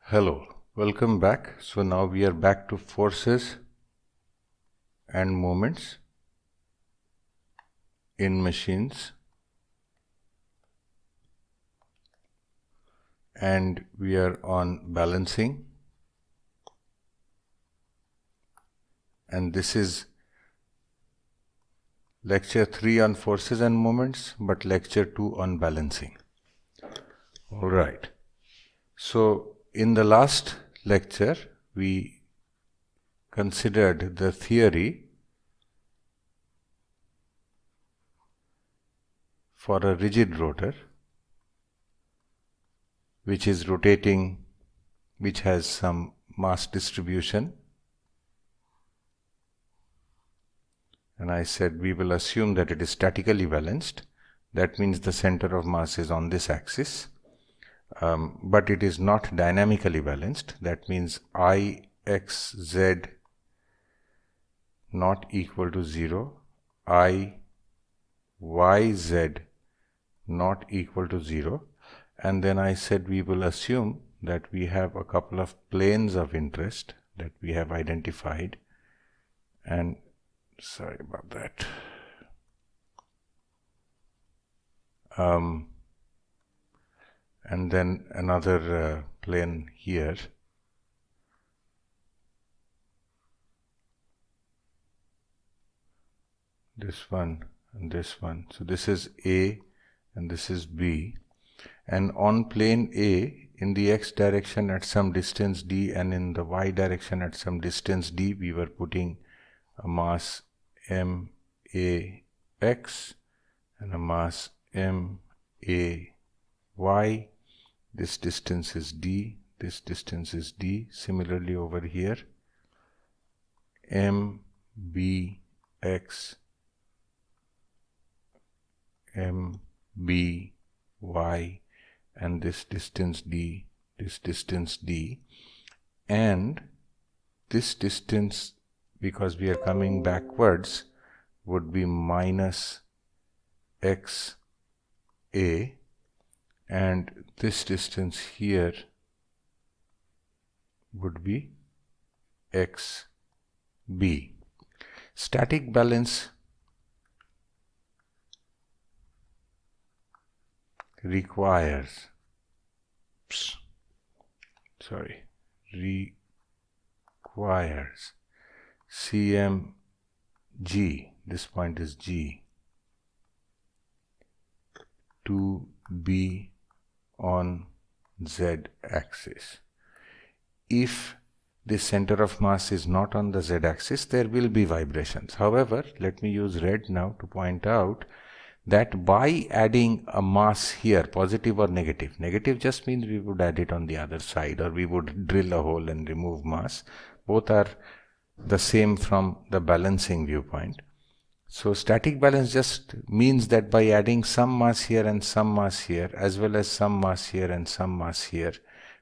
Hello, welcome back. So now we are back to forces and moments in machines, and we are on balancing, and this is lecture 3 on forces and moments, but lecture 2 on balancing. All right. So in the last lecture we considered the theory for a rigid rotor which is rotating, which has some mass distribution, and I said we will assume that it is statically balanced. That means the center of mass is on this axis, but it is not dynamically balanced. That means I x z not equal to 0, I y z not equal to 0, and then I said we will assume that we have a couple of planes of interest that we have identified, and sorry about that. And then another plane here. This one and this one. So this is A and this is B. And on plane A, in the x direction at some distance d and in the y direction at some distance d, we were putting a mass m a x and a mass m a y. This distance is d, this distance is d. Similarly over here, m b x m b y, and this distance d, this distance d, and this distance, because we are coming backwards, would be minus x a, and this distance here would be x b. Static balance requires CMG, this point is G, to be on Z axis. If the center of mass is not on the Z axis, there will be vibrations. However, let me use red now to point out that by adding a mass here, positive or negative, negative just means we would add it on the other side, or we would drill a hole and remove mass. Both are the same from the balancing viewpoint. So static balance just means that by adding some mass here and some mass here, as well as some mass here and some mass here,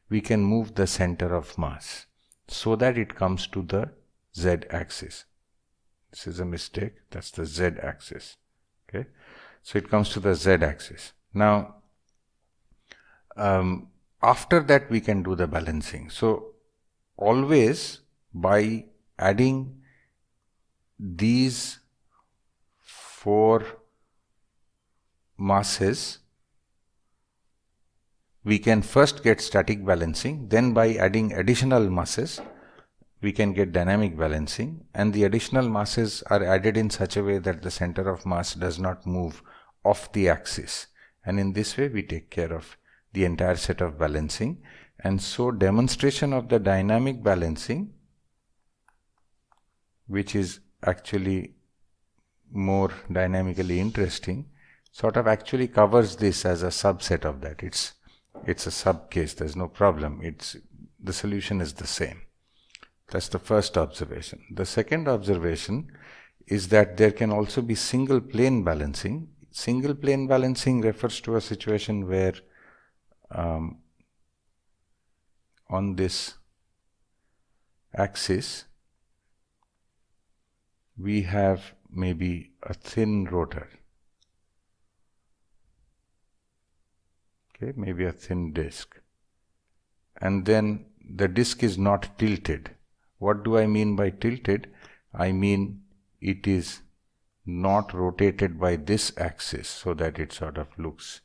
we can move the center of mass so that it comes to the Z axis. This is a mistake, that's the Z axis. Okay. So it comes to the Z axis. Now, after that we can do the balancing. So always by adding these 4 masses, we can first get static balancing, then by adding additional masses we can get dynamic balancing, and the additional masses are added in such a way that the center of mass does not move off the axis, and in this way we take care of the entire set of balancing. And so demonstration of the dynamic balancing, which is actually more dynamically interesting, sort of actually covers this as a subset of that. It's a sub case, there's no problem, the solution is the same. That's the first observation. The second observation is that there can also be single plane balancing. Single plane balancing refers to a situation where on this axis we have maybe a thin rotor, okay, maybe a thin disc, and then the disk is not tilted. What do I mean by tilted? I mean it is not rotated by this axis so that it sort of looks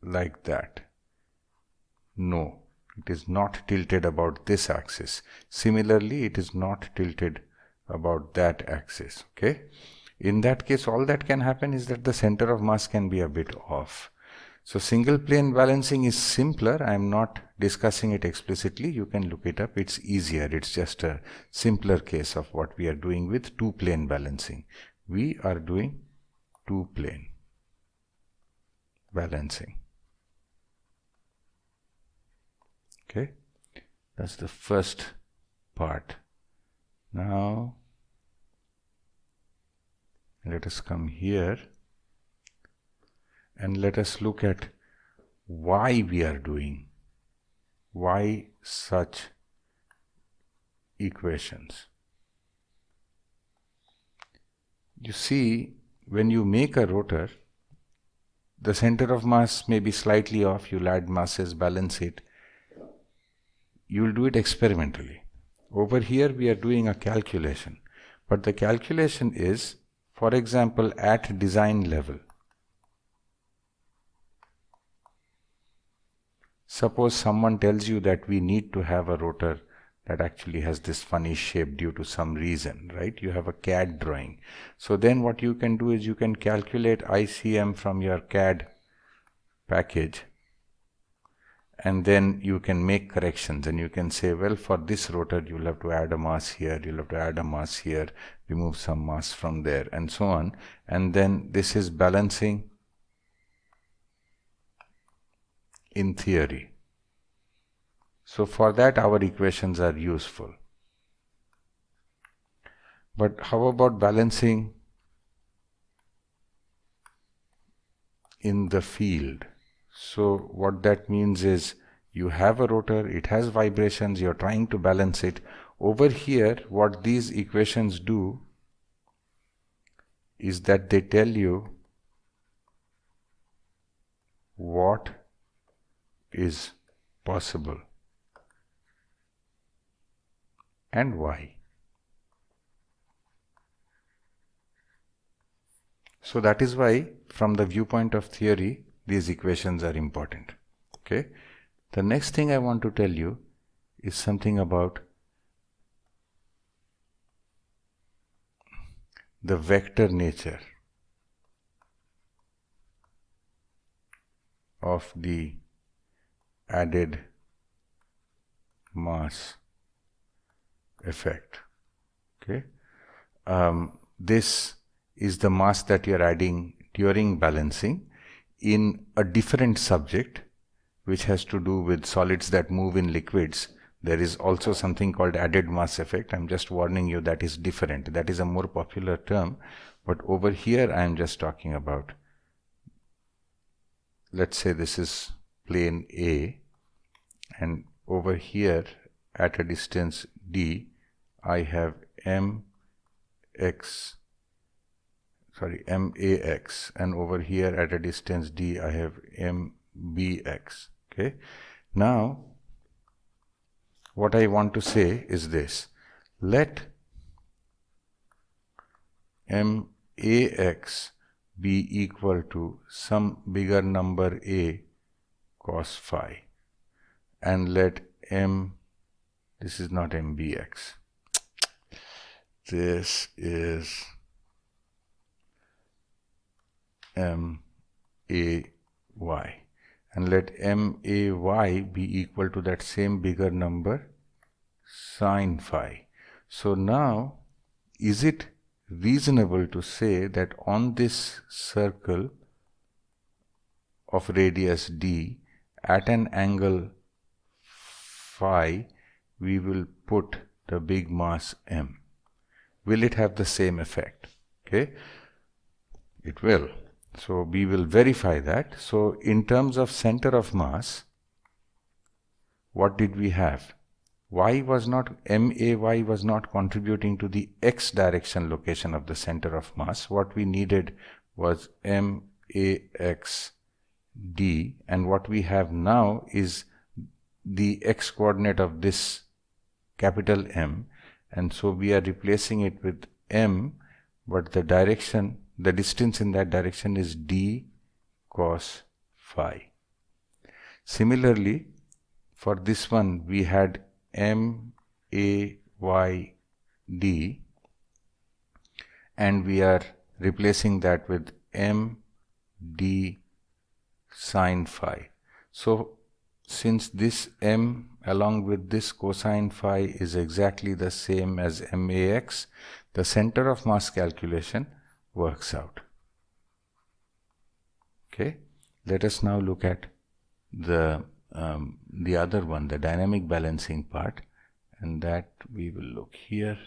like that. No, it is not tilted about this axis. Similarly, it is not tilted about that axis. Okay. In that case, all that can happen is that the center of mass can be a bit off. So single plane balancing is simpler. I am not discussing it explicitly. You can look it up. It's easier. It's just a simpler case of what we are doing with two plane balancing. We are doing two plane balancing. Okay, that's the first part. Now let us come here and let us look at why we are doing, why such equations. You see, when you make a rotor, the center of mass may be slightly off. You'll add masses, balance it. You will do it experimentally. Over here we are doing a calculation, but the calculation is, for example, at design level. Suppose someone tells you that we need to have a rotor that actually has this funny shape due to some reason, right? You have a CAD drawing. So then what you can do is you can calculate ICM from your CAD package, and then you can make corrections, and you can say, well, for this rotor you'll have to add a mass here, you'll have to add a mass here, remove some mass from there, and so on. And then this is balancing in theory. So for that our equations are useful. But how about balancing in the field? So what that means is you have a rotor, it has vibrations, you're trying to balance it. Over here, what these equations do is that they tell you what is possible and why. So that is why, from the viewpoint of theory, these equations are important. Okay. The next thing I want to tell you is something about the vector nature of the added mass effect. Okay. This is the mass that you are adding during balancing in a different subject, which has to do with solids that move in liquids. There is also something called added mass effect. I'm just warning you that is different. That is a more popular term. But over here I am just talking about, let's say this is plane A, and over here at a distance d I have max, and over here at a distance d I have mbx. Okay. Now what I want to say is this: let max be equal to some bigger number a cos phi, and let this is not mbx, this is may, and let may be equal to that same bigger number sin phi. So now, is it reasonable to say that on this circle of radius d at an angle phi we will put the big mass m? Will it have the same effect? Okay, it will. So we will verify that. So in terms of center of mass, what did we have? May was not contributing to the x direction location of the center of mass. What we needed was max d, and what we have now is the x coordinate of this capital M, and so we are replacing it with m, but the direction, the distance in that direction is d cos phi. Similarly, for this one we had m a y d, and we are replacing that with m d sine phi. So since this m along with this cosine phi is exactly the same as max, the center of mass calculation works out. Okay, let us now look at the other one, the dynamic balancing part, and that we will look here.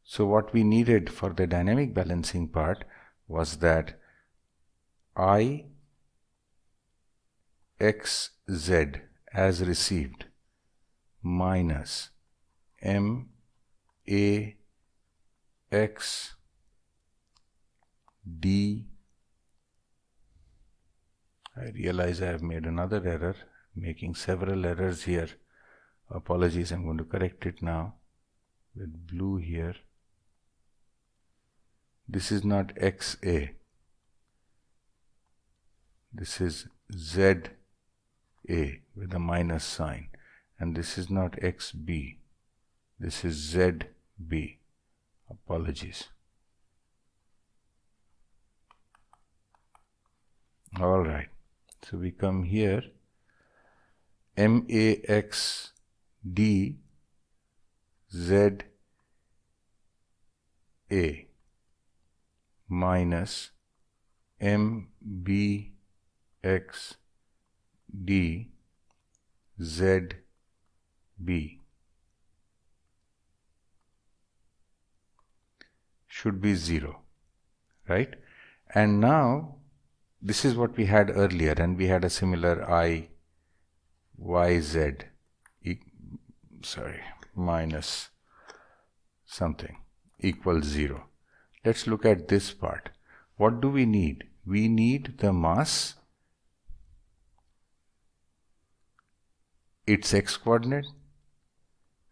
So what we needed for the dynamic balancing part was that I x z as received minus m a x d. I realize I have made another error, making several errors here. Apologies, I'm going to correct it now with blue here. This is not xa, this is za with a minus sign, and this is not xb, this is zb. Apologies. Alright, so we come here, max d z a minus m x d z b should be 0, right? And now this is what we had earlier, and we had a similar I y z minus something equals 0. Let's look at this part. What do we need? We need the mass, its x coordinate,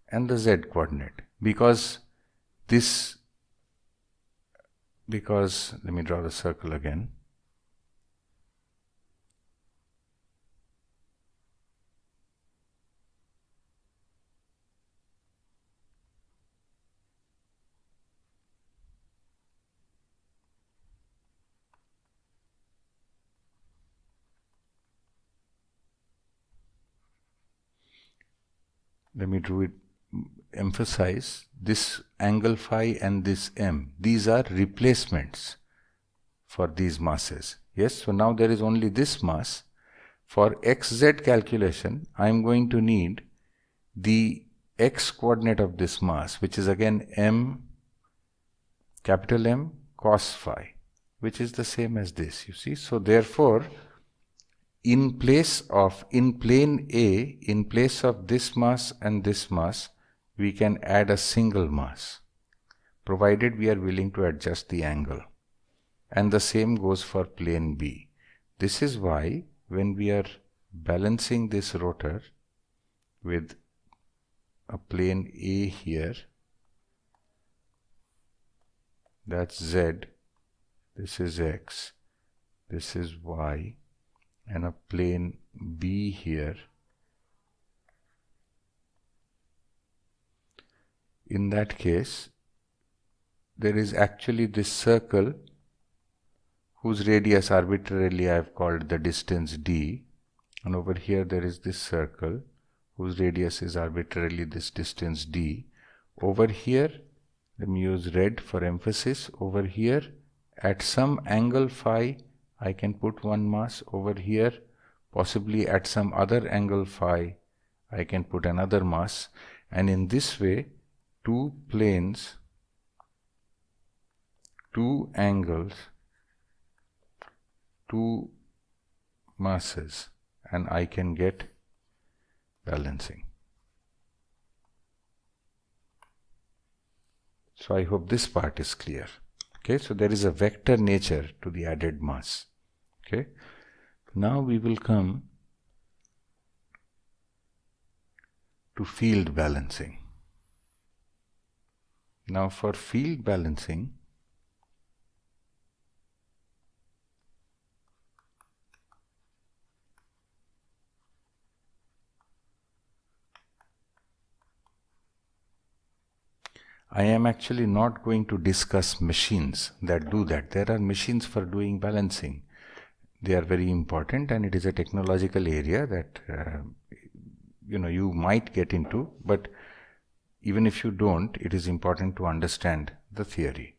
and the z coordinate, because let me draw the circle again. Let me emphasize this angle phi and this m. These are replacements for these masses. Yes, so now there is only this mass. For xz calculation, I am going to need the x coordinate of this mass, which is again m, capital M cos phi, which is the same as this, you see. So therefore, in plane A, in place of this mass and this mass, we can add a single mass, provided we are willing to adjust the angle. And the same goes for plane B. This is why when we are balancing this rotor with a plane A here, that's Z, this is X, this is Y, and a plane B here, in that case there is actually this circle whose radius arbitrarily I have called the distance d, and over here there is this circle whose radius is arbitrarily this distance d. Over here, let me use red for emphasis, over here at some angle phi I can put one mass, over here possibly at some other angle phi I can put another mass, and in this way two planes, two angles, two masses, and I can get balancing. So I hope this part is clear. Okay, so there is a vector nature to the added mass. Okay, now we will come to field balancing. Now for field balancing, I am actually not going to discuss machines that do that. There are machines for doing balancing. They are very important, and it is a technological area that you might get into, but even if you don't, it is important to understand the theory.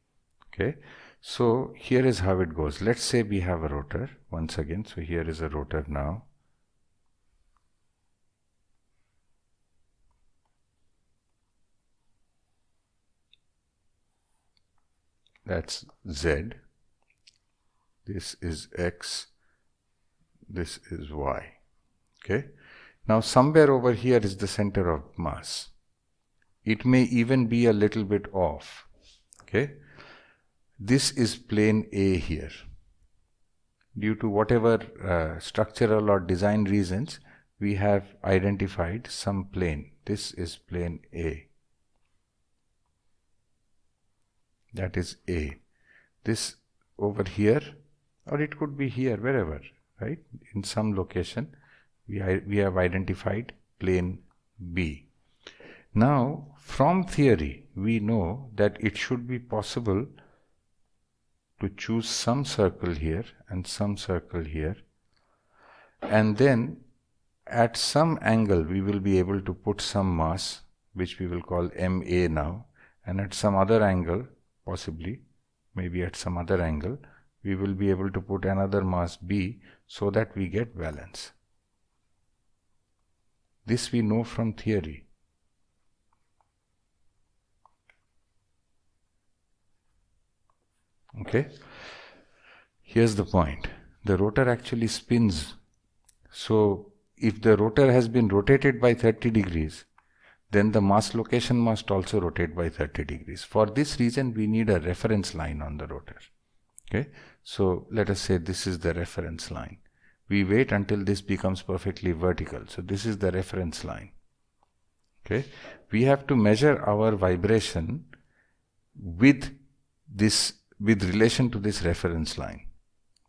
Okay, so here is how it goes. Let's say we have a rotor once again. So here is a rotor now. That's Z. This is X. This is Y. Okay. Now somewhere over here is the center of mass. It may even be a little bit off. Okay. This is plane A here. Due to whatever structural or design reasons, we have identified some plane. This is plane A. That is A. This over here, or it could be here, wherever, right? In some location, we have identified plane B. Now, from theory, we know that it should be possible to choose some circle here and some circle here, and then at some angle we will be able to put some mass, which we will call MA now, and at some other angle, possibly, maybe at some other angle, we will be able to put another mass B, so that we get balance. This we know from theory. Okay, here's the point. The rotor actually spins. So if the rotor has been rotated by 30 degrees, then the mass location must also rotate by 30 degrees. For this reason, we need a reference line on the rotor. Okay, so let us say this is the reference line. We wait until this becomes perfectly vertical. So this is the reference line. Okay, we have to measure our vibration with relation to this reference line.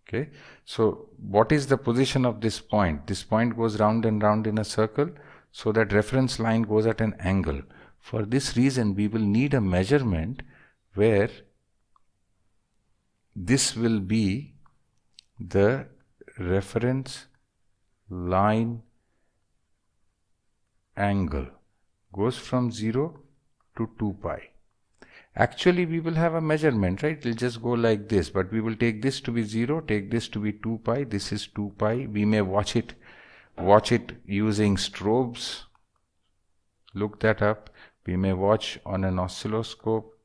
Okay, so what is the position of this point? This point goes round and round in a circle, so that reference line goes at an angle. For this reason, we will need a measurement where this will be the reference line angle, goes from 0 to 2 pi. Actually, we will have a measurement, right? It will just go like this, but we will take this to be 0, take this to be 2 pi, this is 2 pi. We may watch it using strobes. Look that up. We may watch on an oscilloscope.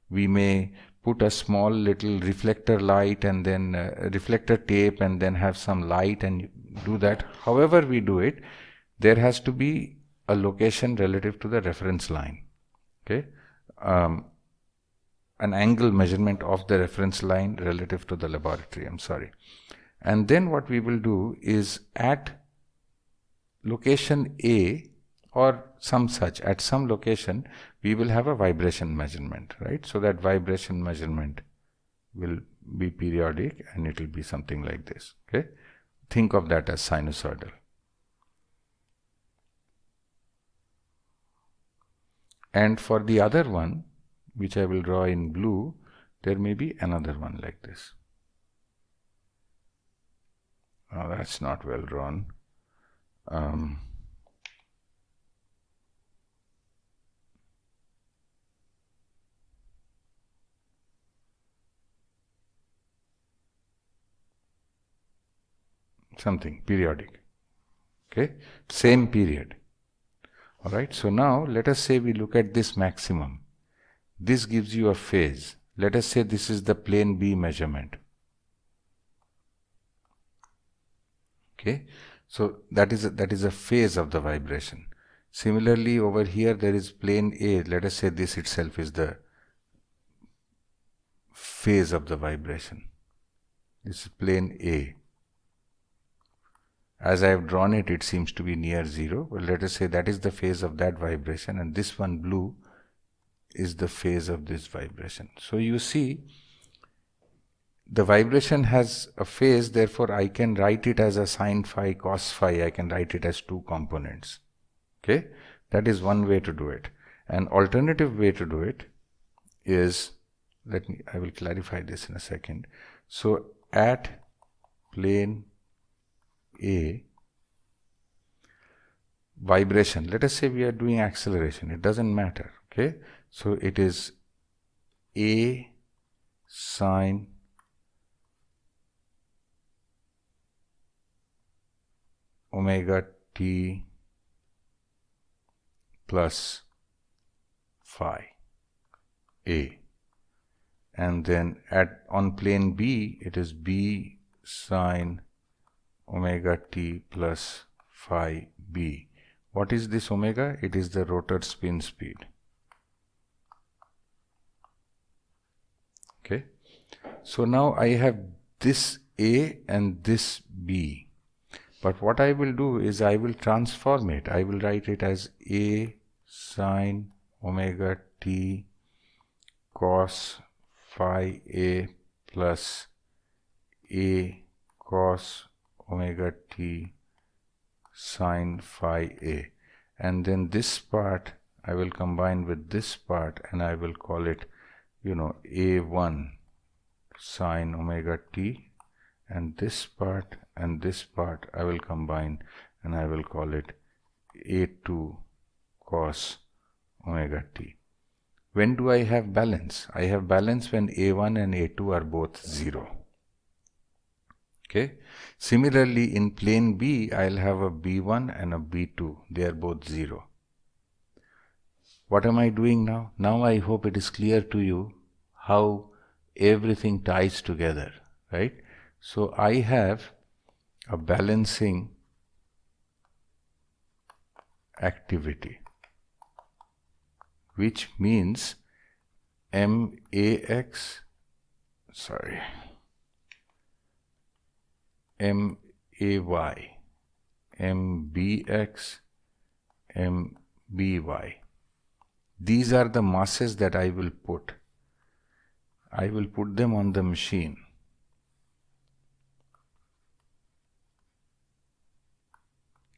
We may put a small little reflector light and then reflector tape and then have some light and do that. However we do it, there has to be a location relative to the reference line. Okay, an angle measurement of the reference line relative to the laboratory, I'm sorry. And then what we will do is at location A or some such, at some location, we will have a vibration measurement, right? So that vibration measurement will be periodic and it will be something like this. Okay, think of that as sinusoidal. And for the other one, which I will draw in blue, there may be another one like this. Oh, that's not well drawn. Something periodic. Okay, same period. All right, so now let us say we look at this maximum. This gives you a phase. Let us say this is the plane B measurement. Okay, so that is a phase of the vibration. Similarly, over here there is plane A. Let us say this itself is the phase of the vibration. This is plane A. As I have drawn it, it seems to be near 0. Well, let us say that is the phase of that vibration, and this one blue is the phase of this vibration. So you see, the vibration has a phase, therefore I can write it as a sine phi, cos phi. I can write it as two components. Okay, that is one way to do it. An alternative way to do it is, I will clarify this in a second. So at plane A, vibration, let us say we are doing acceleration, it doesn't matter. Okay, so it is A sine omega t plus phi A, and then on plane B it is B sine omega t plus phi B. What is this omega? It is the rotor spin speed. Okay, so now I have this A and this B, but what I will do is I will transform it. I will write it as A sine omega t cos phi A plus A cos omega t sine phi A, and then this part I will combine with this part and I will call it, A1 sine omega t, and this part I will combine and I will call it A2 cos omega t. When do I have balance? I have balance when A1 and A2 are both 0. Okay. Similarly, in plane B, I'll have a B1 and a B2. They are both 0. What am I doing now? Now I hope it is clear to you how everything ties together, right? So I have a balancing activity, which means MAX, MAY, MBX, MBY. These are the masses that I will put. I will put them on the machine.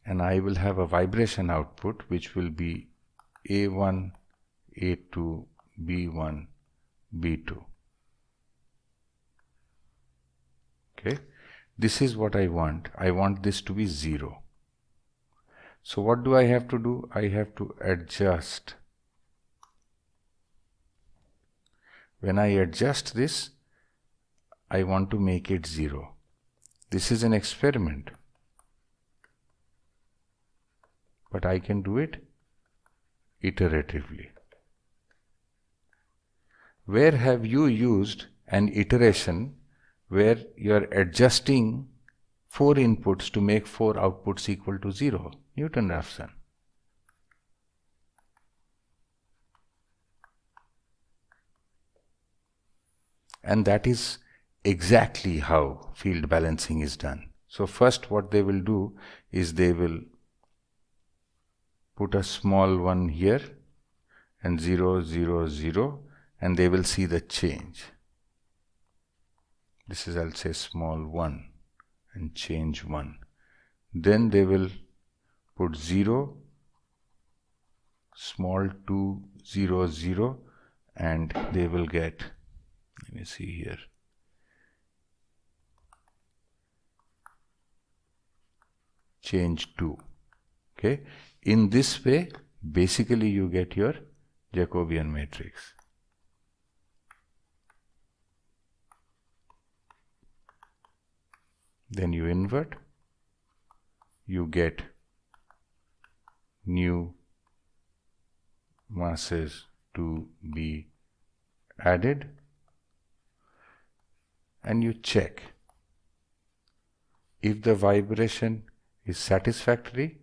And I will have a vibration output which will be A1, A2, B1, B2. Okay, this is what I want. I want this to be 0. So what do I have to do? I have to adjust. When I adjust this, I want to make it 0. This is an experiment, but I can do it iteratively. Where have you used an iteration where you are adjusting 4 inputs to make 4 outputs equal to 0? Newton-Raphson. And that is exactly how field balancing is done. So first what they will do is they will put a small one here and 0, 0, 0, and they will see the change. This is, I'll say, small 1 and change 1. Then they will put 0, small 2, 0, 0, and they will get, let me see here, change 2. Okay, in this way basically you get your Jacobian matrix. Then you invert, you get new masses to be added, and you check if the vibration is satisfactory.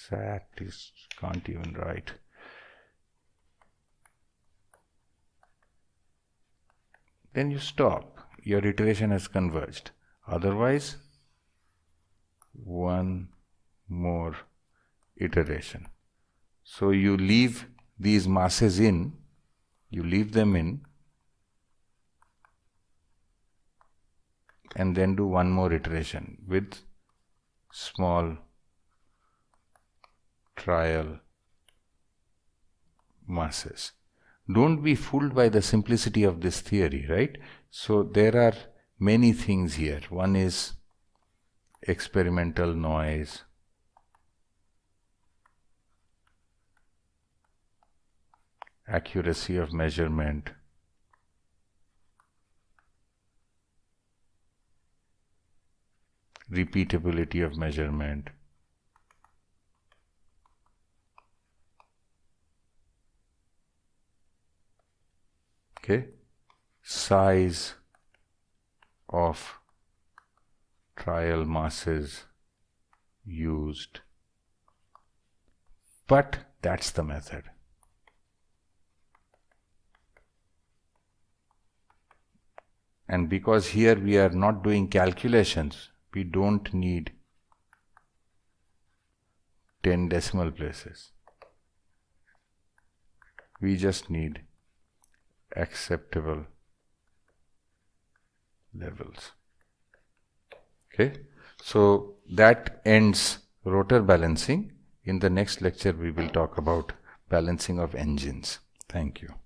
Can't even write. then you stop. Your iteration has converged. Otherwise, one more iteration. So you leave these masses in, you leave them in, and then do one more iteration with small trial masses. Don't be fooled by the simplicity of this theory, right? So there are many things here. One is experimental noise, accuracy of measurement, repeatability of measurement, okay, size of trial masses used. But that's the method. And because here we are not doing calculations, we don't need 10 decimal places. We just need acceptable levels. Okay, so that ends rotor balancing. In the next lecture, we will talk about balancing of engines. Thank you.